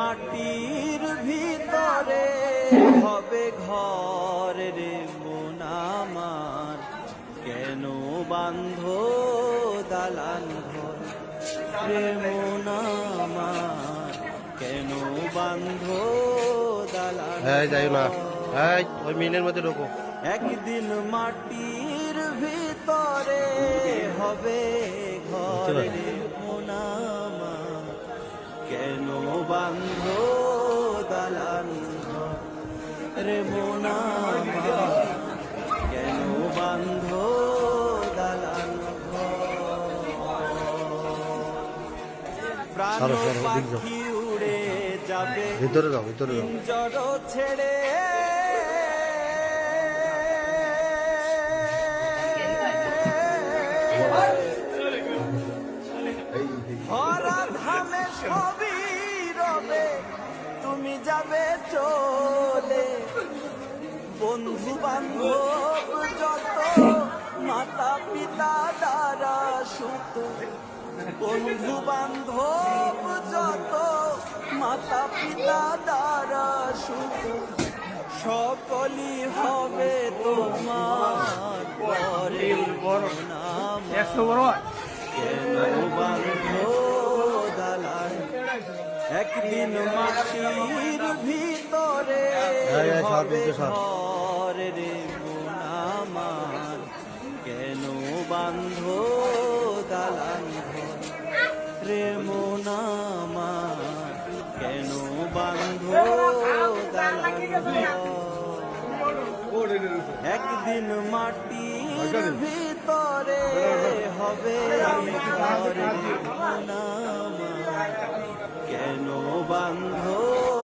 মাটির ভিতরে হবে ঘর রে মন আমার, কেন বান্ধ দালান ঘর রে মন আমার, কেন বান্ধ দালান ঘর। ওই মিলের মধ্যে ঢোকো। একদিন মাটির ভিতরে হবে ঘর রে মন আমার, কেন বান্ধ দালান ঘর রে মন আমার, কেন বান্ধ দালান ঘর। প্রাণ পাখি উড়ে যাবে ভিতরে যাও, ভিতরে যাও। পিঞ্জর ছেড়ে, ভরা ধামে সবই রবে তুমি যাবে চলে। বন্ধু বান্ধব যত মাতা পিতা দ্বারা সুত, বন্ধু বান্ধব যত মাতা পিতা দ্বারা সুত, সকলই হবে তোমার পরের নাম। কেন বান্ধ দালান, একদিন মাটির ভিতরে হবে ঘর রে মন আমার, কেন বান্ধ দালান ঘর রে মন আমার, কেন বান্ধ দালান ঘর। একদিন মাটির ভিতরে হবে ঘর রে মন